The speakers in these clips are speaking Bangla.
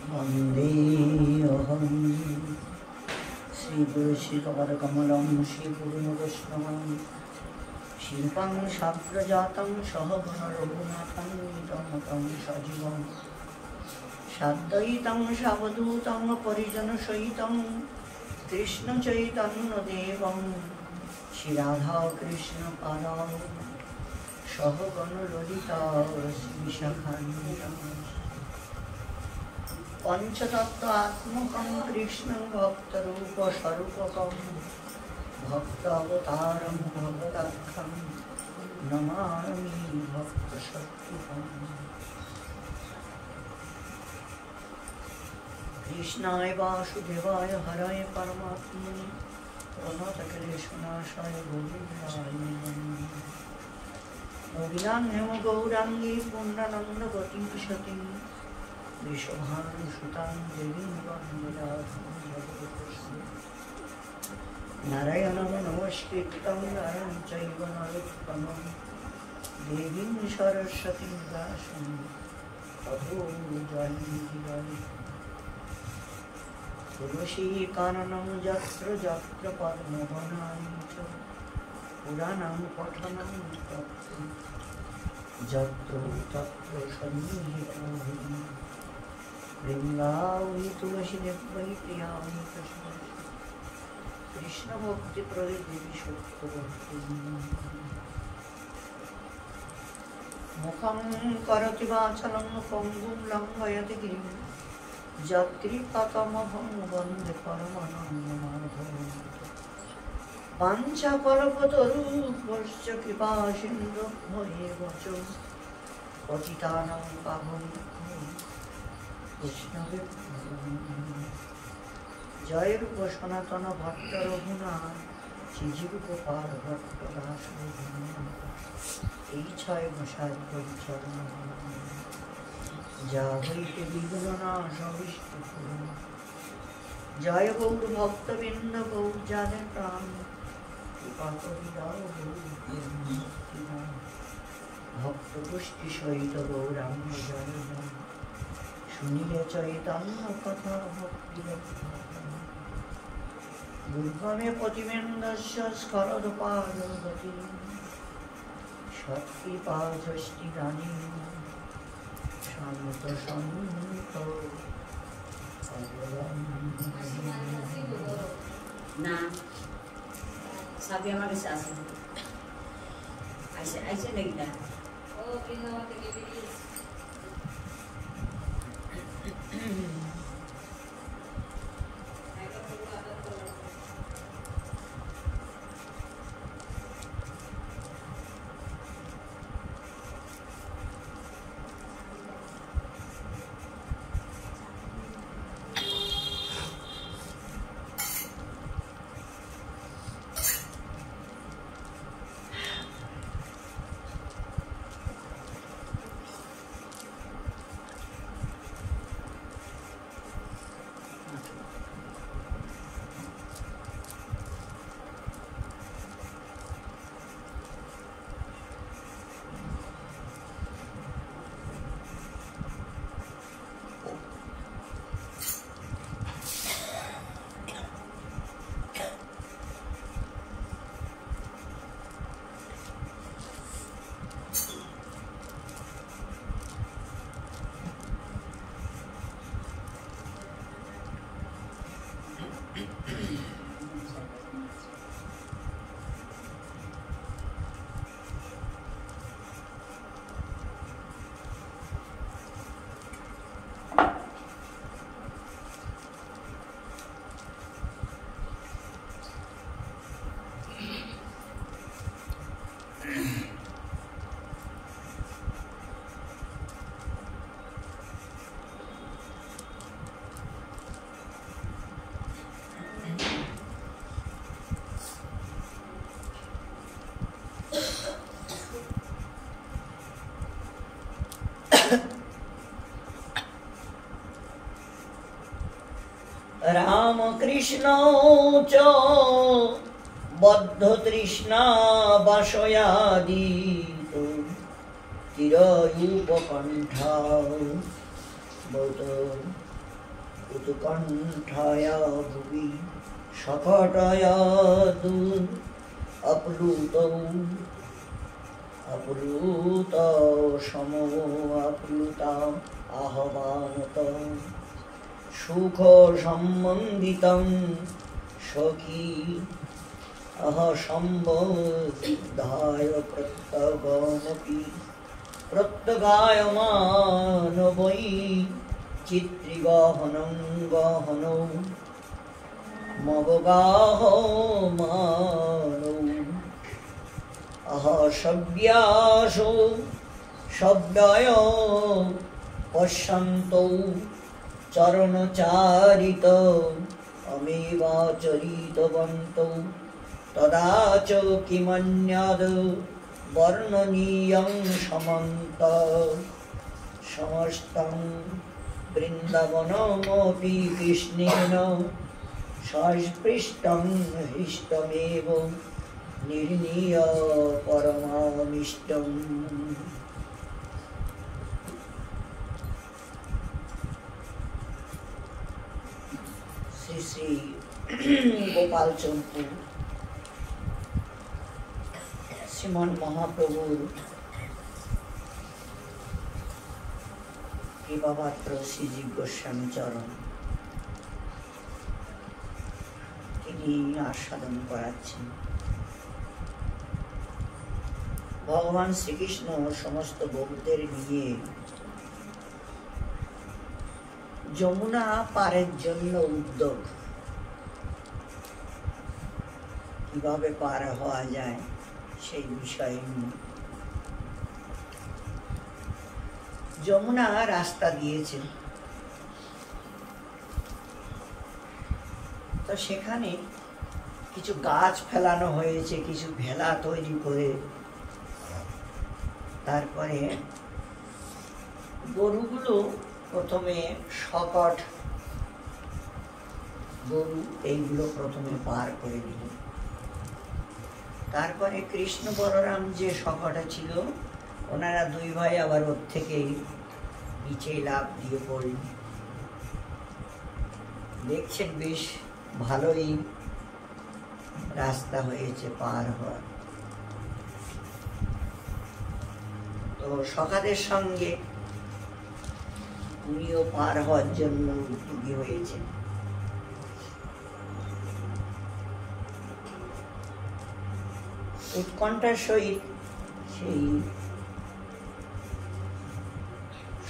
वन्देऽहं श्रीतुलसीकमलं श्रीपूर्णवैष्णवं शिल्पं शाग्रजातं सहगणरघुनाथं तं सजीवं साद्वैतं सावधूतं परिजनसहितं कृष्णचैतन्यदेवं श्रीराधाकृष्णपादां सहगणललिता श्रीशाखान्वितं पंचतत्त्वात्मकं कृष्णं भक्तरूपस्वरूपकं भक्तावतारं भगवदर्थं नमामि भक्तशक्तिकम् कृष्णाय वासुदेवाय हराय परमात्मने प्रणतक्लेशनाशाय गोविन्दाय नमः गोविन्दान्यं गौराङ्गी पूर्णानन्दवतीं सतीं विश्वभानुसुतां देवीं वन्दे नारायणं नमस्कृतं नरं चैव नरोत्तमं देवीं सरस्वतीं व्यासं ततो जयन्ती तुलसीकाननं यत्र यत्र पद्मवनानि च पुराणं पठनं तत्र यत्र तत्र सन्निहितो वृन्दावनी तुलसीदेवै प्रियामि कृष्णभक्तिप्रदेवी सत्यभक्ति मुखं करोति वाचलं पङ्गुं लङ्घयति गिरिं यत्कृपातमहं वन्दे परमानन्दमाधवं वाञ्छाकल्पतरुभ्यश्च कृपासिन्धुभ्येव च पतितानां पावनेभ्यो वैष्णवेभ्यो जय रूप सनातन भट्ट रघुनाथ শ্রীজীবগোপাল ভট্ট দাস এই ছয় মশাই পরিচরণ যা হইতে বিঘ্ন নাশ অবিষ্ট জয় গৌর ভক্তবৃন্দ গৌর যাদের প্রাণ কৃপা করি দাও ভক্ত গোষ্ঠী সহিত গৌরাঙ্গ জয় জয় শুনিলে চৈতন্য কথা ভক্তি দুর্গমে প্রতিমেন্দস্য স্খলদপাদগতি সৎকৃপা যষ্টি রানী শান্ত সন্ত না সাবি আমার কাছে আসে আইসে আইসে নাকি না ও বৃন্দাবন থেকে বেরিয়েছে राम कृष्ण च बद्ध तृष्णा वासयादीतो চিরয়ুপকণ্ঠা বত উৎকণ্ঠায়া ভুবি সকটয়া দূর অপ্লুত অপ্লুত সমো অপ্লুতা আহ্বানত সুখ সম্বন্ধিতং সখী अह सम्बोधाय प्रत्यगमपि प्रत्यगायमान वै चित्रिगहनं गहनौ मवगाहमानौ अह शव्यासो शब्दय पश्यन्तौ चरणचारित अमेवाचरितवन्तौ तदा च किमन्यद् वर्णनीयं समन्त समस्तं वृन्दावनमपि कृष्णेन संस्पृष्टं हृष्टमेव निर्णीय परमामिष्टम्। श्री श्री गोपाल चंपू শ্রীমান মহাপ্রভুর কৃপাপাত্র শ্রীজীব গোস্বামী চরণ তিনি আস্বাদন করাচ্ছেন। ভগবান শ্রীকৃষ্ণ সমস্ত ভক্তদের নিয়ে যমুনা পারের জন্য উদ্যোগ, কিভাবে পার হওয়া যায় সেই বিষয়ে যমুনা রাস্তা দিয়েছে। তো সেখানে কিছু গাছ ফেলানো হয়েছে, কিছু ভেলা তৈরি করে, তারপরে গরুগুলো প্রথমে শকট গরু এইগুলো প্রথমে পার করে দিল। তারপরে কৃষ্ণ বলরাম যে শকটা ছিল ওনারা দুই ভাই আবার ওর থেকেই নিচে লাফ দিয়ে পড়ল। দেখছেন বেশ ভালোই রাস্তা হয়েছে পার হওয়ার। তো সখাদের সঙ্গে উনিও পার হওয়ার জন্য উদ্যোগী হয়েছেন। উৎকণ্ঠার সহিত সেই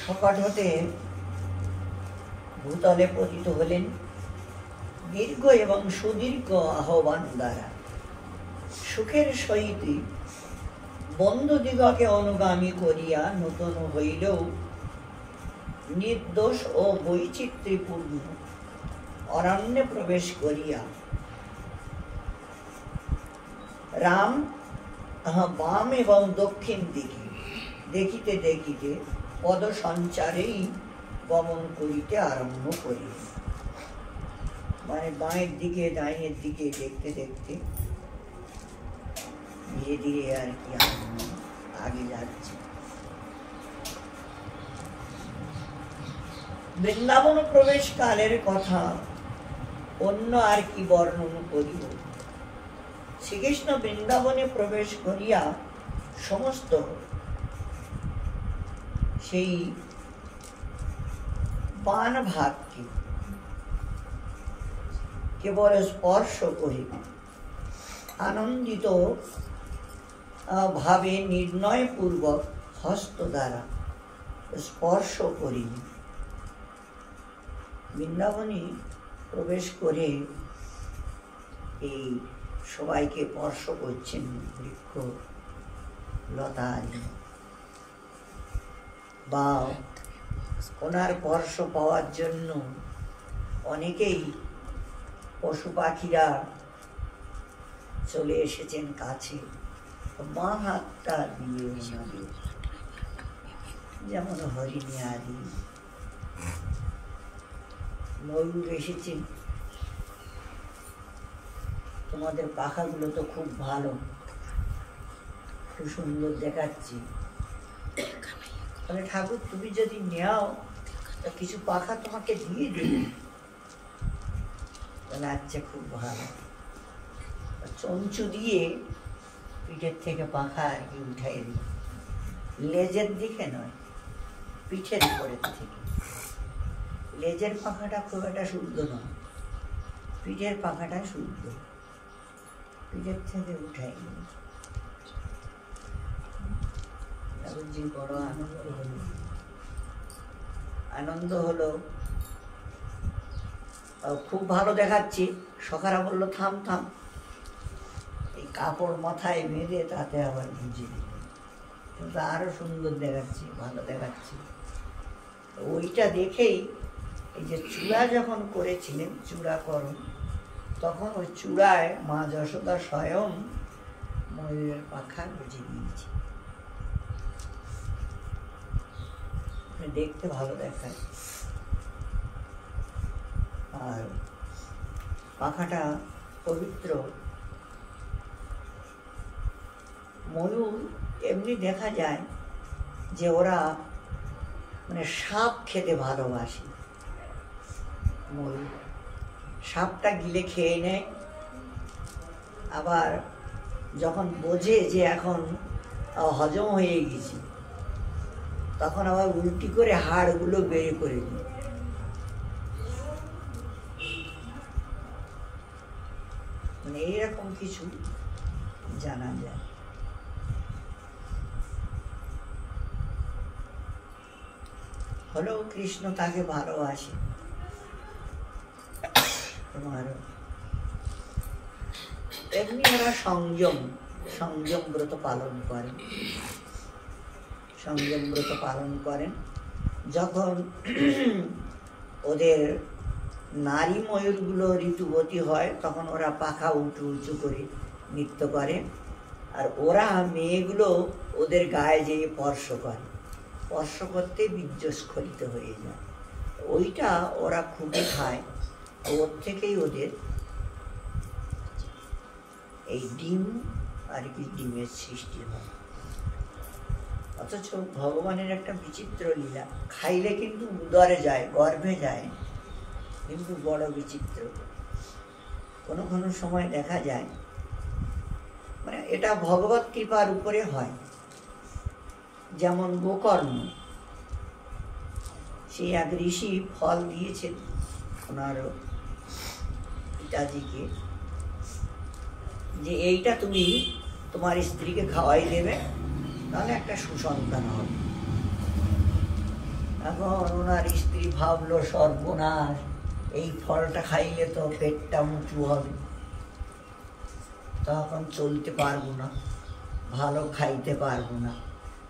শকট হতে ভূতলে পতিত হলেন দীর্ঘ এবং সুদীর্ঘ আহ্বান দ্বারা। সুখের সহিত বন্ধুদিগকে অনুগামী করিয়া নূতন হইলেও নির্দোষ ও বৈচিত্র্যপূর্ণ অরণ্যে প্রবেশ করিয়া রাম বাম এবং দক্ষিণ দিকে দেখিতে দেখিতে পদ সঞ্চারেই গমন করিতে আরম্ভ করি। মানে বাঁয়ের দিকে ডাইনের দিকে দেখতে দেখতে ধীরে ধীরে আর কি আগে যাচ্ছে। বৃন্দাবন প্রবেশ কালের কথা অন্য আর কি বর্ণন করিব। শ্রীকৃষ্ণ বৃন্দাবনে প্রবেশ করিয়া সমস্ত সেই পান ভাগকে কেবল স্পর্শ করে আনন্দিত ভাবে নির্ণয়পূর্বক হস্ত দ্বারা স্পর্শ করি। বৃন্দাবনে প্রবেশ করে এই সবাইকে স্পর্শ করছেন বৃক্ষ লতা বা ওনার স্পর্শ পাওয়ার জন্য অনেকেই পশু পাখিরা চলে এসেছেন কাছে, মা হাতটা দিয়ে ওনাদের, যেমন হরিণী আদি ময়ূর এসেছেন। তোমাদের পাখাগুলো তো খুব ভালো, খুব সুন্দর দেখাচ্ছে, তাহলে ঠাকুর তুমি যদি নেও তা কিছু পাখা তোমাকে দিয়ে দেবে। তাহলে আচ্ছা, খুব ভালো। চঞ্চু দিয়ে পিঠের থেকে পাখা আর কি উঠাই দিই, লেজের দিকে নয়, পিঠের উপরের থেকে। লেজের পাখাটা খুব একটা শুদ্ধ নয়, পিঠের পাখাটা শুদ্ধ। পিঠের থেকে উঠাই দিই। ঠাকুরজি বড় আনন্দ হলো। খুব ভালো দেখাচ্ছি। সখারা বললো থাম থাম, এই কাপড় মাথায় বেঁধে তাতে আবার ভিজিয়ে দিল, কিন্তু আরো সুন্দর দেখাচ্ছি, ভালো দেখাচ্ছি। ওইটা দেখেই এই যে চূড়া যখন করেছিলেন, চূড়াকরণ, তখন ওই চূড়ায় মা যশোদা স্বয়ং ময়ূরের পাখা বুঝে দিয়েছে। দেখতে ভালো দেখায়। আর পাখাটা পবিত্র। ময়ূর এমনি দেখা যায় যে ওরা মানে সাপ খেতে ভালোবাসে। ময়ূর সাপটা গিলে খেয়ে নেয়, আবার যখন বোঝে যে এখন হজম হয়ে গেছে, তখন আবার উল্টি করে হাড়গুলো বের করে দিই। মানে এইরকম কিছু জানা যায়। হলেও কৃষ্ণ তাকে ভালোবাসে। তোমার এমনি ওরা সংযম ব্রত পালন করেন। সংযম ব্রত পালন করেন। যখন ওদের নারী ময়ূরগুলো ঋতুবতী হয়, তখন ওরা পাখা উঁচু উঁচু করে নৃত্য করে, আর ওরা মেয়েগুলো ওদের গায়ে যেয়ে স্পর্শ করে, স্পর্শ করতে বীর্যস্খলিত হয়ে যায়। ওইটা ওরা খুবই খায়, ওর থেকেই ওদের এই ডিম আর কি, ডিমের সৃষ্টি হয়। অথচ ভগবানের একটা বিচিত্র লীলা, খাইলে কিন্তু উদরে যায়, গর্ভে যায়, কিন্তু বড় বিচিত্র। কোনো কোনো সময় দেখা যায়, মানে এটা ভগবত কৃপার উপরে হয়। যেমন গোকর্ণ, সেই এক ঋষি ফল দিয়েছেন ওনার পিতাজিকে, যে এইটা তুমি তোমার স্ত্রীকে খাওয়াই দেবে, তাহলে একটা সুসন্তান হবে। এখন ওনার স্ত্রী ভাবলো সর্বনাশ, এই ফলটা খাইলে তো পেটটা উঁচু হবে, তখন চলতে পারবো না, ভালো খাইতে পারবো না,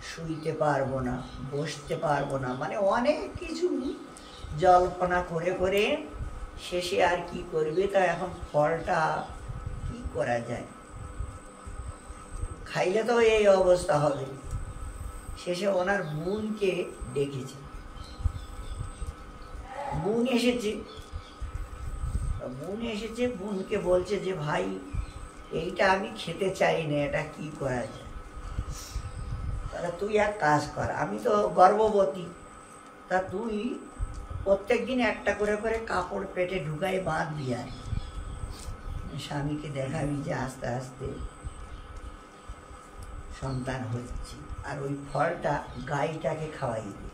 শুইতে পারবো না, বসতে পারবো না, মানে অনেক কিছু জল্পনা করে করে শেষে আর কি করবে, তা এখন ফলটা কি করা যায়, খাইলে তো এই অবস্থা হবে। শেষে ওনার বোনকে ডেকেছে, বোন এসেছে, বোনকে বলছে যে ভাই, এইটা আমি খেতে চাই না, এটা কি করা যায়? তাহলে তুই এক কাজ কর, আমি তো গর্ভবতী, তা তুই প্রত্যেকদিন একটা করে করে কাপড় পেটে ঢুকাই বাঁধবি, আর স্বামীকে দেখাবি যে আস্তে আস্তে সন্তান হচ্ছে, আর ওই ফলটা গাইটাকে খাওয়াই দিবি,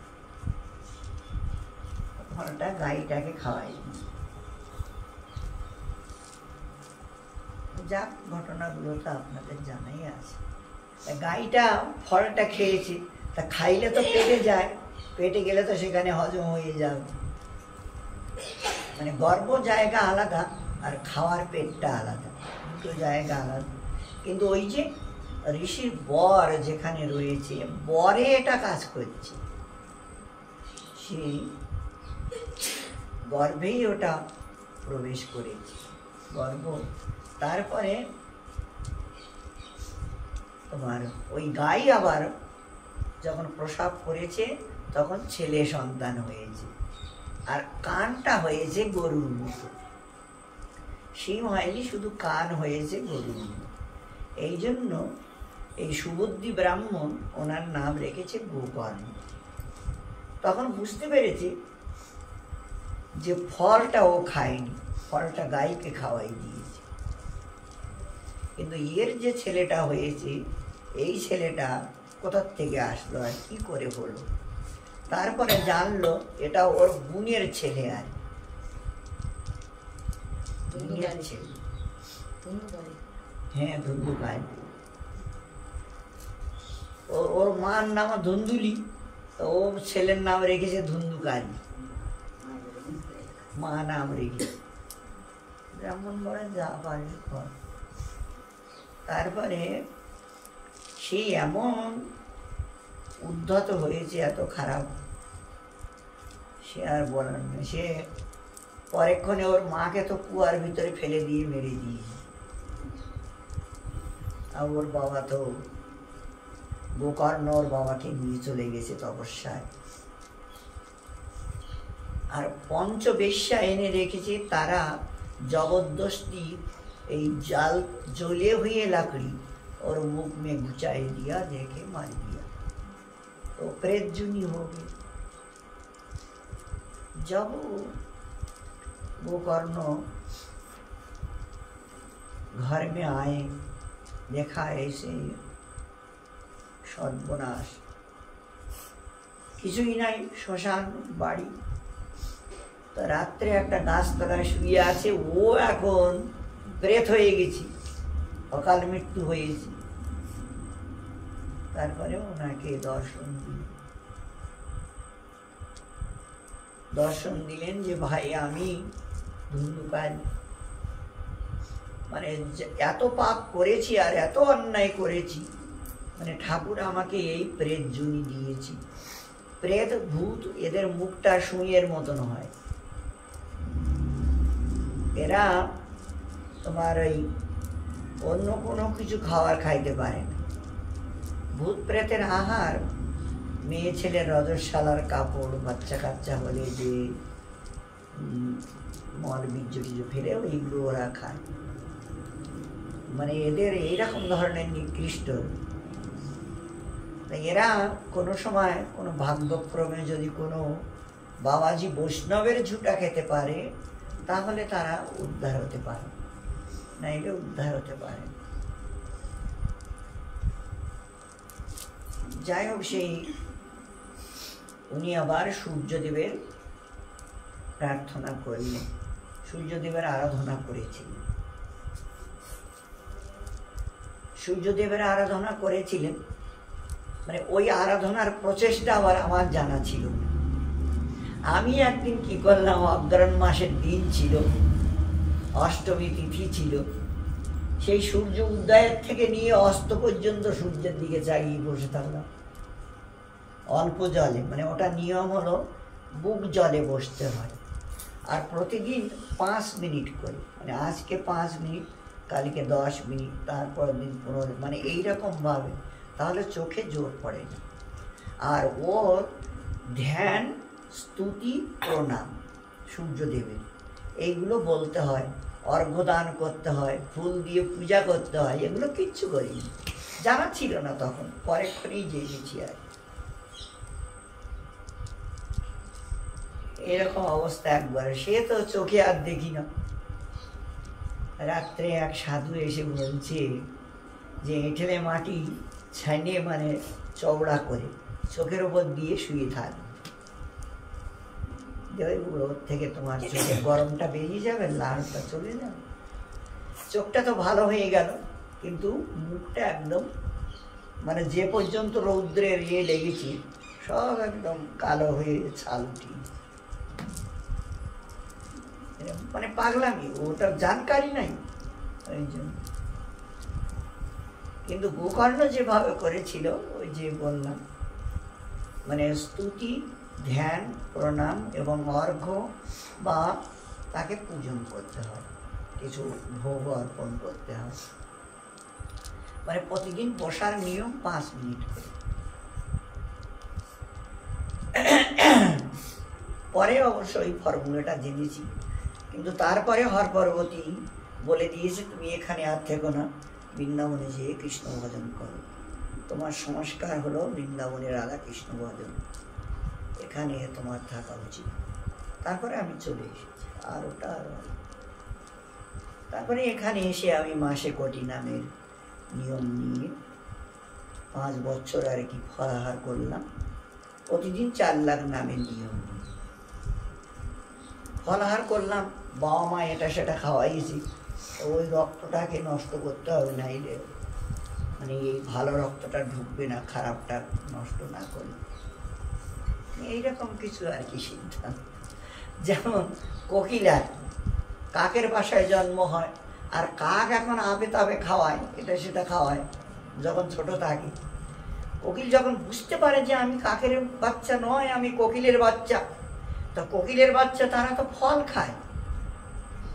ফলটা গাইটাকে খাওয়াই দিবি। যাক, ঘটনাগুলো তো আপনাদের জানাই আছে। গাইটা ফলটা খেয়েছে, তা খাইলে তো পেটে যায়, পেটে গেলে তো সেখানে হজম হয়ে যাবে। মানে গর্ভ জায়গা আলাদা আর খাওয়ার পেটটা আলাদা, দুটো জায়গা আলাদা। কিন্তু ওই যে ঋষির বর যেখানে রয়েছে, বরে এটা কাজ করছে, সে গর্ভেই ওটা প্রবেশ করেছে, গর্ভ। তারপরে তোমার ওই গাই আবার যখন প্রসব করেছে, তখন ছেলে সন্তান হয়েছে, আর কানটা হয়েছে গরুর মতো, সিং হয়নি, শুধু কান হয়েছে গরুর মতো। এই জন্য এই সুবুদ্ধি ব্রাহ্মণ ওনার নাম রেখেছে গোকর্ণ। তখন বুঝতে পেরেছে যে ফলটা ও খায়নি, ফলটা গাইকে খাওয়াই দিয়েছে। কিন্তু এর যে ছেলেটা হয়েছে, এই ছেলেটা কোথার থেকে আসলো আর কি করে হলো? তারপরে জানলো এটা ওর বোনের ছেলে, আর বোনের ছেলে। হ্যাঁ, ধুন্দুকাই। ওর মার নাম ধুন্দুলি, তো ও ছেলের নাম রেখেছে ধুন্দুকারি, মা নাম রেখেছে। ব্রাহ্মণ বলে যা পারে কর। তারপরে সে এমন উদ্ধত হয়েছে, এত খারাপ, সে আর বলার নেই। সে পরেক্ষণে ওর মাকে তো কুয়ার ভিতরে ফেলে দিয়ে মেরে দিয়েছে। আর ওর বাবা তো গোকর্ণ ওর বাবাকে নিয়ে চলে গেছে তপস্যায়। আর পঞ্চবেশ্যা এনে রেখেছে, তারা জবরদস্তি এই জাল জ্বলে हुए लकड़ी और मुख में घुचाई दिया, देखे मार दिया, तो प्रेत जुनी हो गई। जब गोकर्ण घर में आए, देखा ऐसे সর্বনাশ, কিছুই নাই, শ্মশান বাড়ি। তো রাত্রে একটা গাছতলায় শুয়ে আছে, ও এখন প্রেত হয়ে গেছি, অকাল মৃত্যু হয়েছে। তারপরে ওনাকে দর্শন দিলেন যে ভাই আমি ধুন্দুকারি, মানে এত পাপ করেছি আর এত অন্যায় করেছি, মানে ঠাকুর আমাকে এই প্রেত জুনি দিয়েছি। প্রেত ভূত এদের মুখটা সুঁইয়ের মতন হয়, এরা তোমার ওই অন্য কোনো কিছু খাবার খাইতে পারে না। ভূত প্রেতের আহার মেয়ে ছেলের রজস্বালার কাপড়, বাচ্চা কাচ্চা হলে যে মল বীর্য টিজ ফেলে ওইগুলো ওরা খায়। মানে এদের এইরকম ধরনের নিকৃষ্ট। এরা কোনো সময় কোনো ভাগ্যক্রমে যদি কোনো বাবাজি বৈষ্ণবের ঝুটা খেতে পারে, তাহলে তারা উদ্ধার হতে পারে, নাইলে উদ্ধার হতে পারে। যাই হোক, সেই উনি আবার সূর্যদেবের প্রার্থনা করলেন, সূর্যদেবের আরাধনা করেছিলেন। সূর্যদেবের আরাধনা করেছিলেন, মানে ওই আরাধনার প্রচেষ্টা আবার আমার জানা ছিল। আমি একদিন কি করলাম, অগ্রহণ মাসের দিন ছিল, অষ্টমী তিথি ছিল, সেই সূর্য উদয়ের থেকে নিয়ে অস্ত পর্যন্ত সূর্যের দিকে চাগিয়ে বসে থাকলাম অল্প জলে। মানে ওটা নিয়ম হলো বুক জলে বসতে হয়, আর প্রতিদিন 5 মিনিট করে, মানে আজকে 5 মিনিট, কালকে 10 মিনিট, তারপর দিন 15, মানে এইরকমভাবে, তাহলে চোখে জোর পড়ে না। আর ওর ধ্যান, স্তুতি, প্রণাম সূর্যদেবের এইগুলো বলতে হয়, অর্ঘ্যদান করতে হয়, ফুল দিয়ে পূজা করতে হয়, এগুলো কিচ্ছু করিনি, জানা ছিল না তখন, পরেক্ষণেই জেনেছি। আর এরকম অবস্থা একবারে, সে তো চোখে আর দেখি না। রাত্রে এক সাধু এসে বলছে যে এঁঠেলে মাটি ছানিয়ে, মানে চওড়া করে চোখের ওপর দিয়ে শুয়ে থাক, ওর থেকে তোমার চোখের গরমটা বেরিয়ে যাবে, লালটা চলে যাবে। চোখটা তো ভালো হয়ে গেল, কিন্তু মুখটা একদম, মানে যে পর্যন্ত রৌদ্রের লেগেছি সব একদম কালো হয়ে ছাল উঠি, মানে পাগলামি, ওটা জানকারি নাই ওই জন্য। কিন্তু গোকর্ণ যেভাবে করেছিল, ওই যে বললাম, মানে স্তুতি, ধ্যান, প্রণাম এবং অর্ঘ্য বা তাকে পূজন করতে হয়, কিছু ভোগ অর্পণ করতে হয়। মানে প্রতিদিন বসার নিয়ম 5 মিনিট করে। পরে অবশ্য এই ফর্মুলাটা জেনেছি, কিন্তু তারপরে হর পর্বতী বলে দিয়েছে তুমি এখানে আর থেকো না, বৃন্দাবনে যেয়ে কৃষ্ণ ভজন করো। তোমার সংস্কার হলো বৃন্দাবনের রাধাকৃষ্ণ ভজন, এখানে তোমার থাকা উচিত। তারপরে আমি চলে এসেছি, আর ওটা আরো। তারপরে এখানে এসে আমি মাসে কোটি নামের নিয়ম নিয়ে 5 বছর আর কি ফলাহার করলাম, প্রতিদিন 4 লাখ নামের নিয়ম নিয়ে ফলাহার করলাম। বাবা মা এটা সেটা খাওয়াইছি, ওই রক্তটাকে নষ্ট করতে হবে, নাইলে মানে এই ভালো রক্তটা ঢুকবে না, খারাপটা নষ্ট না করে, এইরকম কিছু আর কি সিদ্ধান্ত। যেমন কোকিলার কাকের বাসায় জন্ম হয়, আর কাক এখন আবে তাবে খাওয়ায়, এটা সেটা খাওয়ায় যখন ছোট থাকি। কোকিল যখন বুঝতে পারে যে আমি কাকের বাচ্চা নয়, আমি কোকিলের বাচ্চা, তো কোকিলের বাচ্চা তারা তো ফল খায়,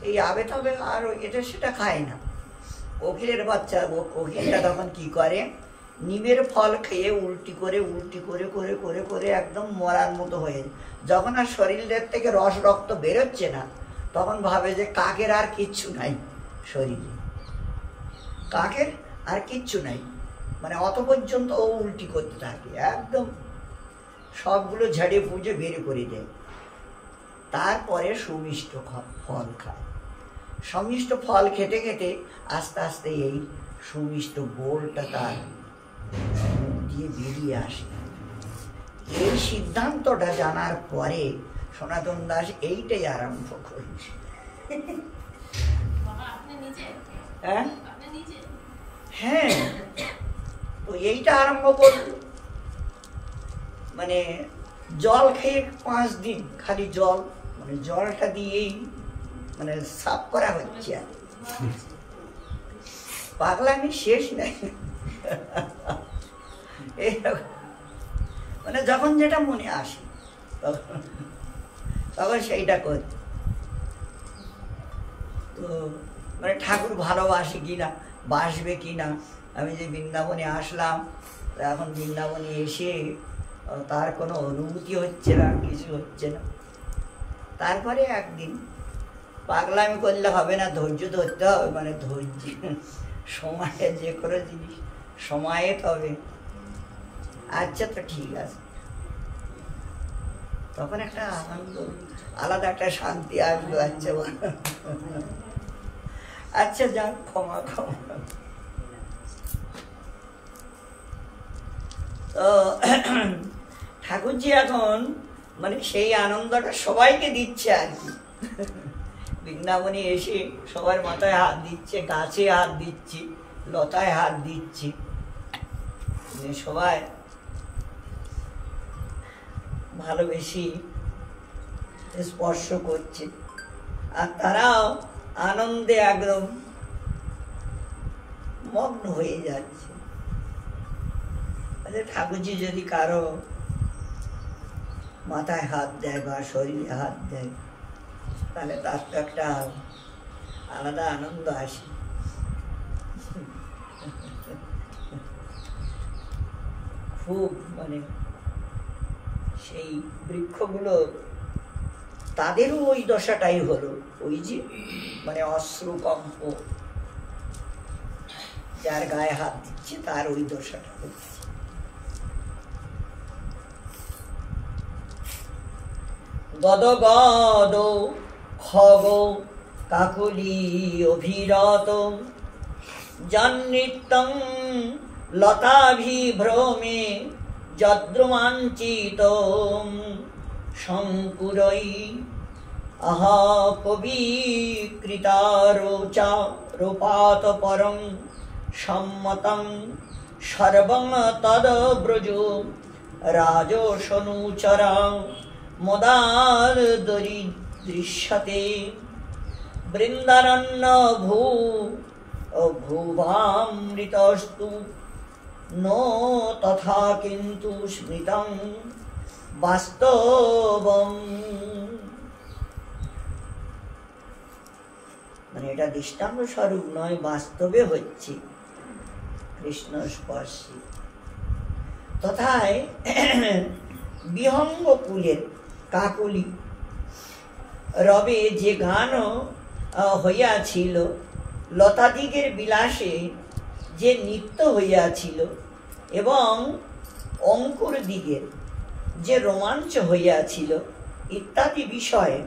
এই আবে তবে আর এটা সেটা খায় না। কোকিলের বাচ্চা, কোকিলটা তখন কি করে, নিমের ফল খেয়ে উল্টি করে করে করে করে একদম মরার মতো হয়ে, যখন আর শরীরের থেকে রস রক্ত বেরোচ্ছে না, তখন ভাবে যে কাকের আর কিচ্ছু নাই শরীরে, কাকের আর কিচ্ছু নাই, মানে অত পর্যন্ত ও উল্টি করতে থাকে, একদম সবগুলো ঝাড়ে পুজে বের করে দেয়। তারপরে সুমিষ্ট ফল খায়, সমিষ্ট ফল খেতে খেতে আস্তে আস্তে এই সুমিষ্ট বোলটা তার মুখ দিয়ে বেরিয়ে আসে। এই সিদ্ধান্তটা জানার পরে সনাতন দাস এইটাই আরম্ভ করেছে। হ্যাঁ, তো এইটা আরম্ভ করল, মানে জল খেয়ে 5 দিন খালি জল, মানে জলটা দিয়েই মানে সাফ করা হচ্ছে, আর পাগলামি শেষ নাই। মানে যখন যেটা মনে আসে তখন সেইটা কর। তো মানে ঠাকুর ভালোবাসে কিনা, বাসবে কিনা, আমি যে বৃন্দাবনে আসলাম, এখন বৃন্দাবনে এসে তার কোনো অনুভূতি হচ্ছে না, কিছু হচ্ছে না। তারপরে একদিন পাগলামি করলে হবে না, ধৈর্য ধরতে হবে, মানে ধৈর্য সময়ে যে কোনো জিনিস সময়ে তবে, আচ্ছা তো ঠিক আছে, তখন একটা আনন্দ, আলাদা একটা শান্তি আসবে। আচ্ছা আচ্ছা যাক, ক্ষমা ক্ষমা। তো ঠাকুরজি এখন মানে সেই আনন্দটা সবাইকে দিচ্ছে আর কি, বৃন্দাবনে এসে সবার মাথায় হাত দিচ্ছে, গাছে হাত দিচ্ছি, লতায় হাত দিচ্ছি, সবাই ভালোবেসে স্পর্শ করছে, আর তারাও আনন্দে একদম মগ্ন হয়ে যাচ্ছে। ঠাকুরজি যদি কারো মাথায় হাত দেয় বা শরীরে হাত দেয়, তাহলে তার তো একটা আলাদা আনন্দ আসে। খুব মানে সেই বৃক্ষগুলো তাদেরও ওই দশাটাই হলো, ওই যে মানে অশ্রুকম্প, যার গায়ে হাত দিচ্ছে তার ওই দশাটা হচ্ছে। গদ গদ খগ কাকুলি অভিরত জন্নৃত্যং লতাভিভ্রমে যদ্রমাঞ্চিত শঙ্কুরৈ আহা পবিকৃতারোচা রূপাত পরং সম্মতং সর্বং তদ্ব্রজো রাজসনুচরাং মোদার দরিদৃশ্যতে বৃন্দারণ্য ভূভামৃতস্তু নো তথা কিন্তু স্মৃতং বাস্তবম। মানে এটা দৃষ্টান্ত স্বরূপ নয়, বাস্তবে হচ্ছে কৃষ্ণ স্পর্শী। তথায় বিহঙ্গ কুলের কাকলি রবে যে গান হইয়াছিল, লতাদিগের বিলাসে যে নৃত্য হইয়াছিল, এবং অঙ্কুর দিগের যে রোমাঞ্চ হইয়াছিল ইত্যাদি বিষয়ে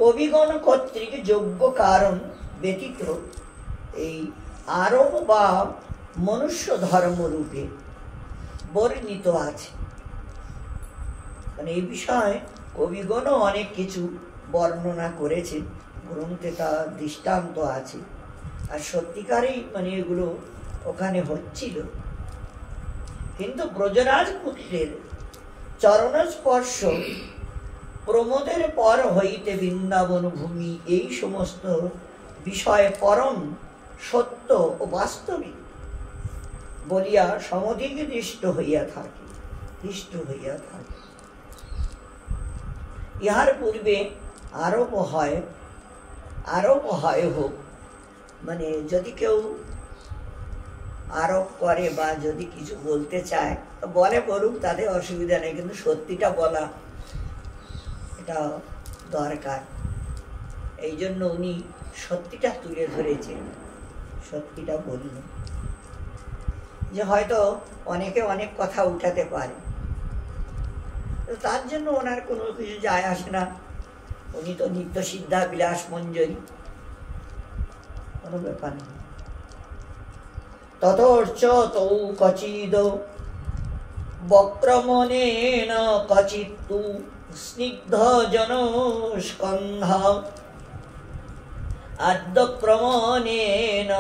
কবিগণ কর্তৃক যোগ্য কারণ ব্যতীত এই আরব বা মনুষ্য ধর্ম রূপে বর্ণিত আছে। মানে এই বিষয়ে কবিগণও অনেক কিছু বর্ণনা করেছে, গ্রন্থে তার দৃষ্টান্ত আছে। আর সত্যিকারেই মানে এগুলো ওখানে হচ্ছিল। কিন্তু ব্রজরাজ পুত্রের চরণস্পর্শ প্রমোদের পর হইতে বৃন্দাবন ভূমি এই সমস্ত বিষয়ে পরম সত্য ও বাস্তবিক বলিয়া সমধিক দৃষ্ট হইয়া থাকে। ইহার পূর্বে আরোপ হয় হোক, মানে যদি কেউ আরোপ করে বা যদি কিছু বলতে চায় তো বলুক, তাদের অসুবিধা নেই, কিন্তু সত্যিটা বলা এটা দরকার। এই জন্য উনি সত্যিটা তুলে ধরেছেন, সত্যিটা বললেন। যে হয়তো অনেকে অনেক কথা উঠাতে পারে, তার জন্য ওনার কোনো কিছু যায় আসে না। উনি তো নিত্য সিদ্ধা বিলাস মঞ্জরি, কোনো ব্যাপার নেই। ততর্চ তৌ কচিদ বক্রমণেন কচিত্তু স্নিগ্ধ জনস্কন্ধ আদ্যক্রমণেন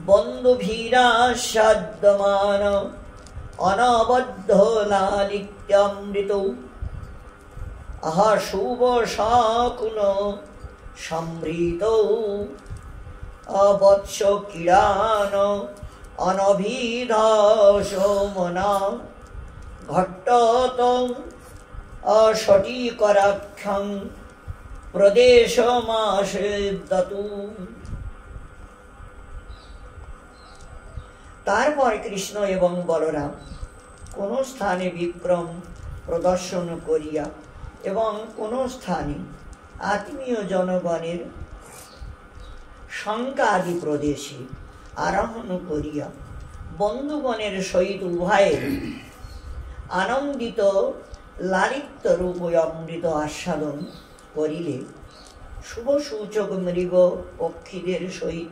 বন্ধুভীরাস্বাদ্যমান অনবদ্ধ লালিত্যমৃত আহা শুভ শাকুন সম্ভৃত অবৎস কিরান অনভিধাসমনা ঘট্টত অসটিকরাক্ষং প্রদেশমাসেদতু। তারপর কৃষ্ণ এবং বলরাম কোন স্থানে বিক্রম প্রদর্শন করিয়া এবং কোন স্থানে আত্মীয় জনগণের শঙ্কাদি প্রদেশে আরোহণ করিয়া বন্ধুগণের সহিত উভয়ের আনন্দিত লালিত্য রূপ অমৃত আস্বাদন করিলে শুভ সূচক মৃগ পক্ষীদের সহিত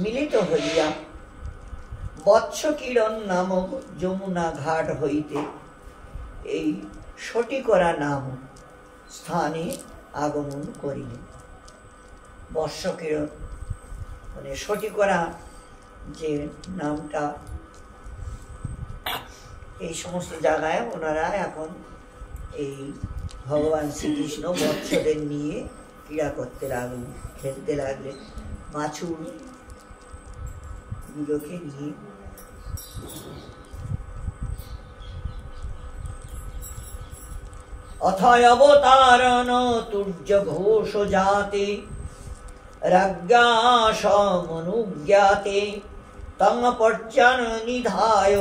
মিলিত হইয়া বৎসকিরণ নামক যমুনা ঘাট হইতে এই সটিকরা নাম স্থানে আগমন করিলেন। বৎসকিরণ মানে সটিকরা যে নামটা, এই সমস্ত জায়গায় ওনারা এখন এই ভগবান শ্রীকৃষ্ণ বৎসদের নিয়ে ক্রীড়া করতে লাগলেন, খেলতে লাগলেন বাছুর গুলোকে নিয়ে। অথয় অবতারণ তুর্য ঘোষ জাতে রাজ্ঞা সমনুজ্ঞাতে তং পর্যান নিধায়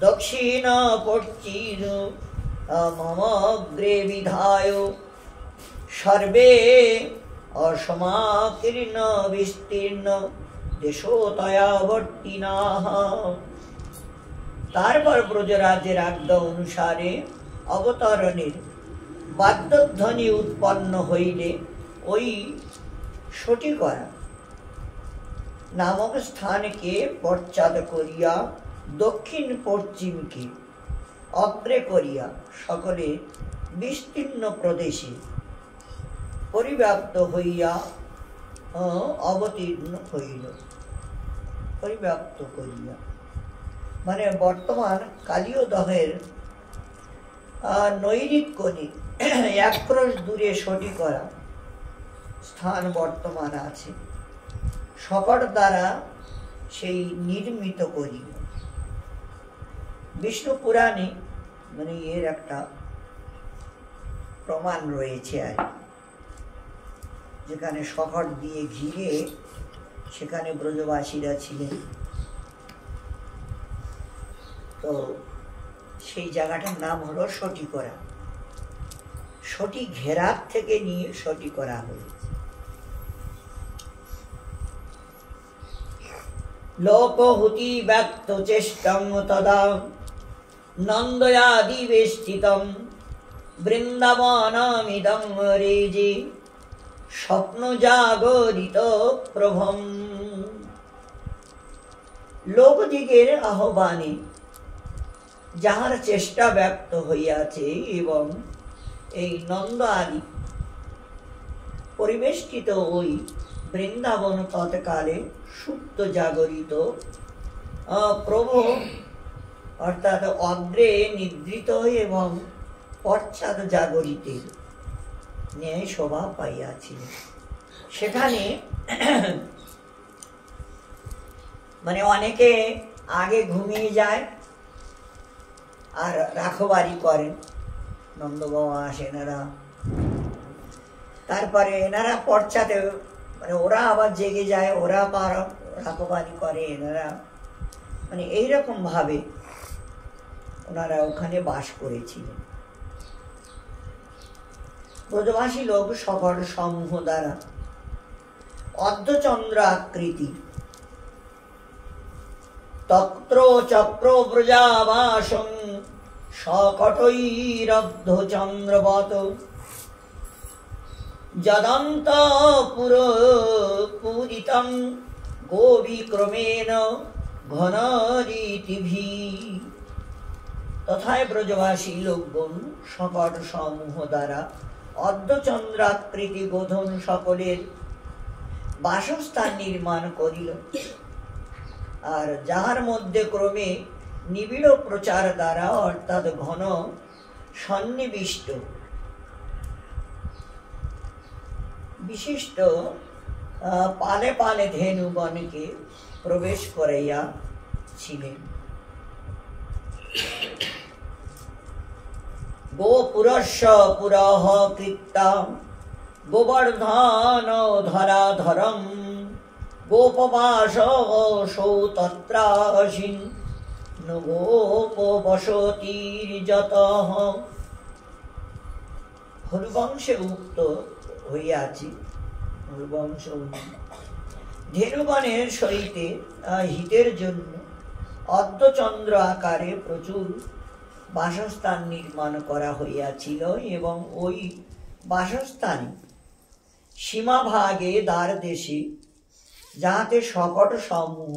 দক্ষিণ পশ্চিম মম অগ্রে বিধায় সর্বে অসমাকীর্ণ বিস্তীর্ণ দেশোতয়াবর্তিনাঃ। তারপর ব্রজরাজ্যের আজ্ঞা অনুসারে অবতরণের বাদ্যধ্বনি উৎপন্ন হইলে ওই সটিকরা নামক স্থানকে পশ্চাৎ করিয়া দক্ষিণ পশ্চিমকে অগ্রে করিয়া সকলে বিস্তীর্ণ প্রদেশে পরিব্যাপ্ত হইয়া অবতীর্ণ হইল। পরিব্যাপ্ত করিয়া মানে বর্তমান কালীয়দহের নৈরিত কোণে এক ক্রোশ দূরে সটিকরা স্থান বর্তমান আছে, শকট দ্বারা সেই নির্মিত করি। বিষ্ণু পুরাণে মানে এর একটা প্রমাণ রয়েছে আর, যেখানে শকট দিয়ে ঘিরে সেখানে ব্রজবাসীরা ছিলেন। তো সেই জায়গাটার নাম হলো সটিকরা। সটি ঘেরার থেকে নিয়ে সটিকরা হয়েছে। লোকহুতি ব্যক্ত চেষ্টং তদা নন্দয়াদি বেষ্টিতম বৃন্দাবনমিদং রেজে স্বপ্ন জাগরিত প্রভম। লোকদিগের আহ্বানে যাহার চেষ্টা ব্যক্ত হইয়াছে এবং এই নন্দ আদি পরিবেষ্টিত ওই বৃন্দাবন তৎকালে সুপ্ত জাগরিত প্রভু অর্থাৎ অগ্রে নিদ্রিত এবং পশ্চাৎ জাগরিতের ন্যায় শোভা পাইয়াছিল। সেখানে মানে অনেকে আগে ঘুমিয়ে যায় আর রাখবাড়ি করেন, নন্দ বাবা আসেন এরা, তারপরে এনারা পশ্চাতে মানে ওরা আবার জেগে যায়, ওরা আবার রাখবাড়ি করে এনারা, মানে এইরকম ভাবে ওনারা ওখানে বাস করেছিলেন। ব্রজবাসী লোক সকল সমূহ দ্বারা অর্ধচন্দ্র আকৃতি তত্র চক্র ব্রজাবাসং সকটৈরব্ধ চন্দ্রবত যদন্ত পুরীতং গোবিক্রমেণ ঘনরীতিভি। তথায় ব্রজবাসী লোকগণ সকট সমূহ দ্বারা অর্ধচন্দ্রাকৃতি গোধন সকলের বাসস্থান নির্মাণ করিল, আর যাহার মধ্যে ক্রমে নিবিড় প্রচার দ্বারা অর্থাৎ ঘন সন্নিবিষ্ট বিশিষ্ট পালে পালে ধেনুগণকে প্রবেশ করাইয়া ছিলেন। গোপুরস্য পুরঃ কৃত্তা গোবর্ধন ধরাধরম গোপবাস তত্রাসীন গোপ বসতির্যতঃ। হরিবংশে উক্ত হইয়াছি, হরিবংশ ধেনুগণের সহিতে হিতের জন্য অর্ধচন্দ্র আকারে প্রচুর বাসস্থান নির্মাণ করা হইয়াছিল এবং ওই বাসস্থানে সীমাভাগে দ্বার দেশে যাহাতে সকট সমূহ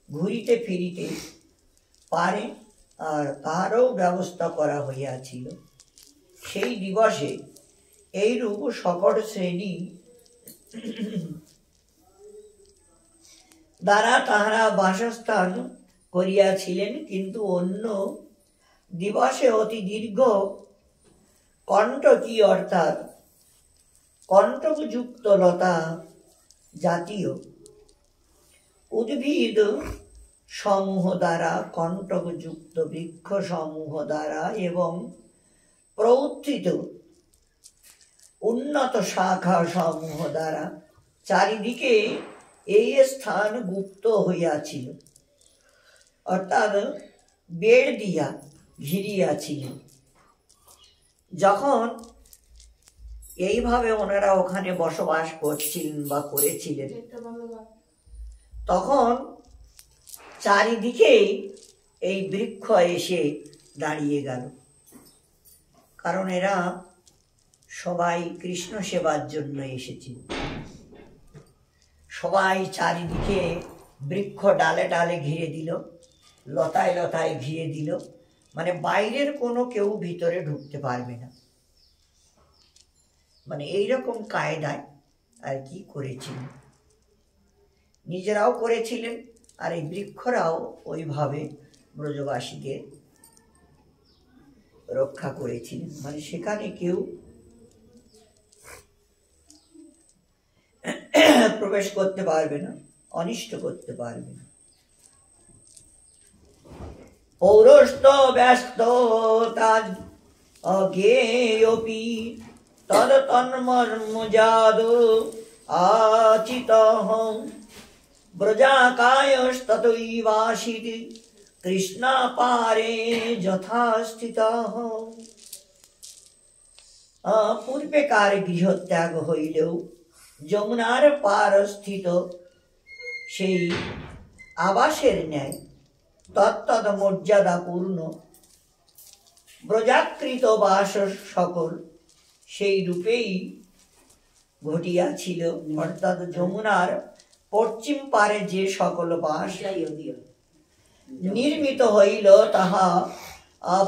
ঘুরিতে ফিরিতে পারে আর তাহারও ব্যবস্থা করা হইয়াছিল। সেই দিবসে এইরূপ সকট শ্রেণী দ্বারা তাহারা বাসস্থান করিয়াছিলেন, কিন্তু অন্য দিবসে অতি দীর্ঘ কণ্টকী অর্থাৎ কণ্টকযুক্ত লতা জাতীয় উদ্ভিদ সমূহ দ্বারা কণ্টকযুক্ত বৃক্ষ সমূহ দ্বারা এবং প্রউত্থিত উন্নত শাখা সমূহ দ্বারা চারিদিকে এই স্থান গুপ্ত হইয়াছিল, অর্থাৎ বেড় দিয়া ঘিরিয়াছিল। যখন এইভাবে ওনারা ওখানে বসবাস করছিলেন বা করেছিলেন, তখন চারিদিকেই এই বৃক্ষ এসে দাঁড়িয়ে গেল, কারণ এরা সবাই কৃষ্ণ সেবার জন্য এসেছিল। সবাই চারিদিকে বৃক্ষ ডালে ডালে ঘিরে দিল, লতায় লতায় ঘিরে দিল, মানে বাইরের কোনো কেউ ভিতরে ঢুকতে পারবে না, মানে এইরকম কায়দায় আর কি করেছিলেন, নিজেরাও করেছিলেন আর এই বৃক্ষরাও ওইভাবে ব্রজবাসীদের রক্ষা করেছিলেন, মানে সেখানে কেউ প্রবেশ করতে পারবে না, অনিষ্ট করতে পারবে না। পৌরস্ত ব্যস্ত তাদ অজ্ঞেয়পি তদ তন্মর্ম জাদ আচিতঃ ব্রজাকায়স্ততৈবাসিতি কৃষ্ণা পারে যথাস্থিতঃ। পূর্বেকার গৃহত্যাগ হইলেও যমুনার পার স্থিত সেই আবাসের ন্যায় তত্তদ মর্যাদাপূর্ণ ব্রজাকৃত বাস সকল সেই রূপেই ঘটিয়াছিল। অর্থাৎ যমুনার পশ্চিম পারে যে সকল বাস নির্মিত হইল তাহা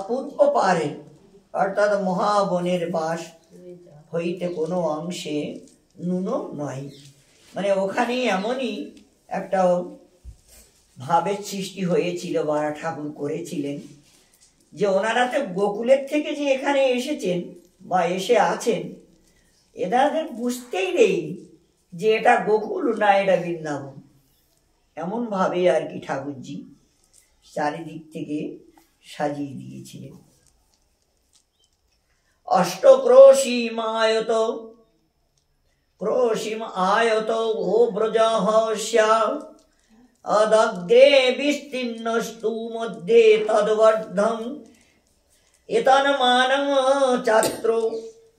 পূর্ব পারে অর্থাৎ মহাবনের বাস হইতে কোনো অংশে ন্যূন নয়। মানে ওখানে এমনই একটা ভাবের সৃষ্টি হয়েছিল বা ঠাকুর করেছিলেন যে ওনারা তো গোকুলের থেকে যে এখানে এসেছেন বা এসে আছেন, এনাদের বুঝতেই নেই যে এটা গোকুল না এটা বৃন্দাবন। এমন ভাবে আর কি ঠাকুরজি চারিদিক থেকে সাজিয়ে দিয়েছিলেন। অষ্টক্রোশীম আয়ত ক্রোশীম আয়ত ও ব্রজহস্যা অদগ্রে বিস্তীর্ণস্তু মধ্যে তদ্বর্ধম এতন্মানং চাত্র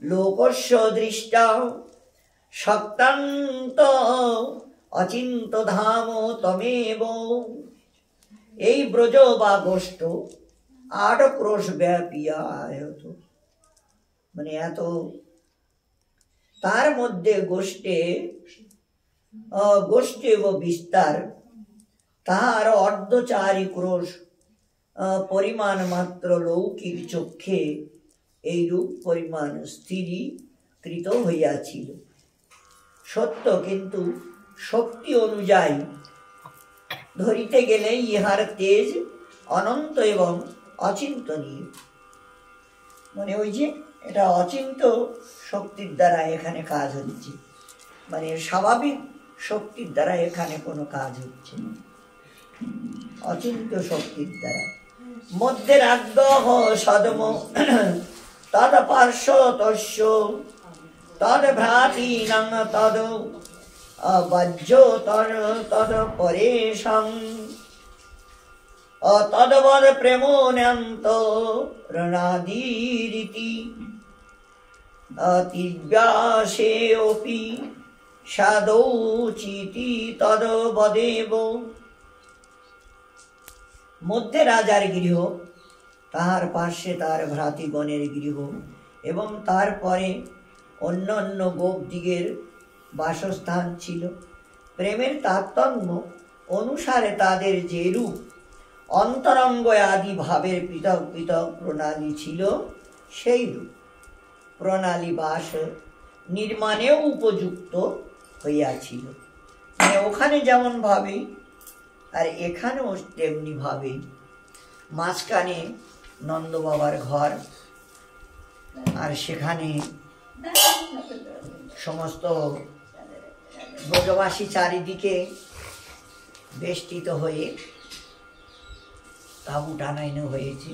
লোকস্য দৃষ্টা শক্তান্ত অচিন্ত ধাম তমেব। এই ব্রজ বা গোষ্ঠ 8 ক্রোশ ব্যাপী আয়ত, মানে এত, তার মধ্যে গোষ্ঠে ও বিস্তার তাহার 1/4 ক্রোশ পরিমাণ মাত্র লৌকিক চক্ষে এইরূপ পরিমাণ স্থিরীকৃত হইয়াছিল। সত্য, কিন্তু শক্তি অনুযায়ী ধরিতে গেলে ইহার তেজ অনন্ত এবং অচিন্তনীয়। মানে ওই যে এটা অচিন্ত শক্তির দ্বারা এখানে কাজ হচ্ছে, মানে স্বাভাবিক শক্তির দ্বারা এখানে কোনো কাজ হচ্ছে না, অচিন্ত শক্তির দ্বারা। মধ্যে রাজ্ঞ সদম তদ পার্শ্ব তস্য তদ ভ্রাতৃণং তদ বজ্র তদ পরেশং তদবদ প্রেমোন্যন্ত রণাদিরিতি তিব্যাসেऽপি সাদৌচিতি তদবদেব। মধ্যে রাজার গৃহ, তাহার পার্শ্বে তার ভ্রাতৃগণের গৃহ এবং তারপরে অন্য অন্য গোপদিগের বাসস্থান ছিল। প্রেমের তারতম্য অনুসারে তাদের যে রূপ অন্তরঙ্গ আদি ভাবের পৃথক পৃথক প্রণালী ছিল, সেই রূপ প্রণালী বাস নির্মাণেও উপযুক্ত হইয়াছিল। মানে ওখানে যেমন ভাবে আর এখানেও তেমনি ভাবে। মাঝখানে নন্দ বাবার ঘর, আর সেখানে সমস্ত ব্রজবাসী চারিদিকে বেষ্টিত হয়ে তাঁবু টানানো হয়েছে।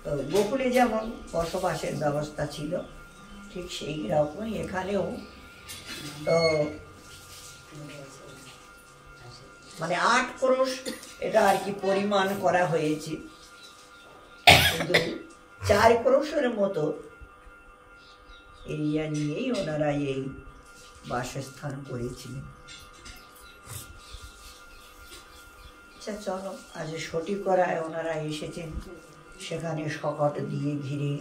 তো গোকুলে যেমন বসবাসের ব্যবস্থা ছিল, ঠিক সেই রকমই এখানেও। তো মানে 8 ক্রোশ এটা আর কি পরিমাণ করা হয়েছে, কিন্তু 4 ক্রোশের মতো এরিয়া নিয়েই ওনারা এই বাসস্থান করেছিলেন। আচ্ছা চলো, আজ সটি করায় ওনারা এসেছেন, সেখানে শকট দিয়ে ঘিরে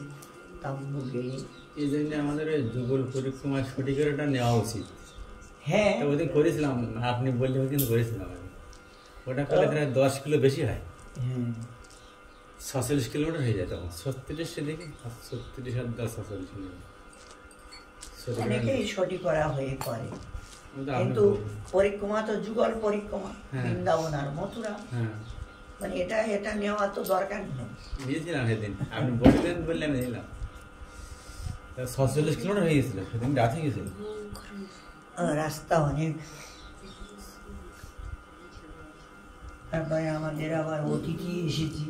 তাম্বু গেড়ে। এই জন্য আমাদের ওই যুগল পরিক্রমার সটি করাটা নেওয়া উচিত। হ্যাঁ, ওদিন করেছিলাম, আপনি বললে ওই দিন করেছিলাম আমি। ওটা করলে প্রায় 10 কিলো বেশি হয়। 46 কিলোমিটার হয়ে যায় তখন। 36 দেখি 36 আর 10 46 কিলোমিটার। অনেকেই সটি করা হয়ে করে, কিন্তু পরিক্রমা তো যুগল পরিক্রমা, বৃন্দাবন আর মথুরা, মানে এটা নেওয়া তো দরকার নেই। নিয়েছিলাম সেদিন, আপনি বললেন বললে আমি নিলাম। 46 কিলোমিটার হয়ে গেছিল সেদিন, রাতে গেছিল। রাস্তা অনেক। তারপরে আমাদের আবার অতিথি এসেছি।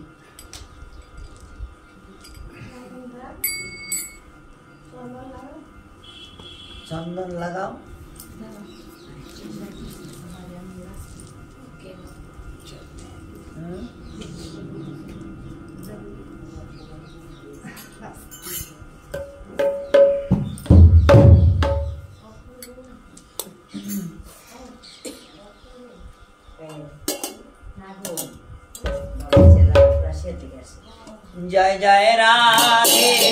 চন্দন লাগাও। জয় জয় রাধে জয়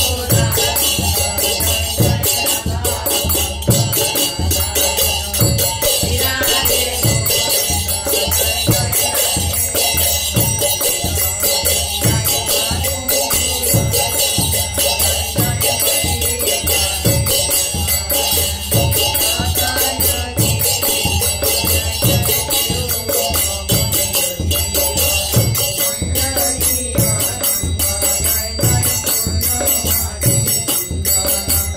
জয় শ্যামসুন্দর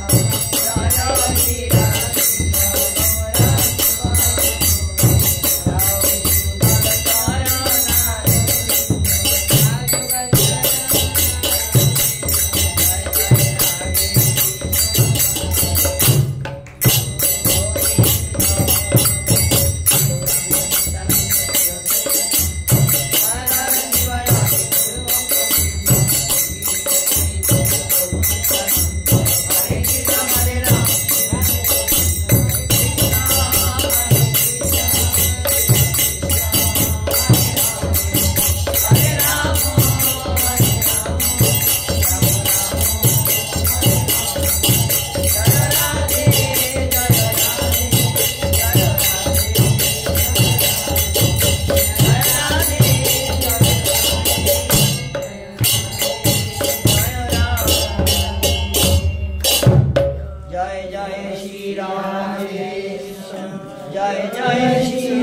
जय जय श्री राधे जय जय श्री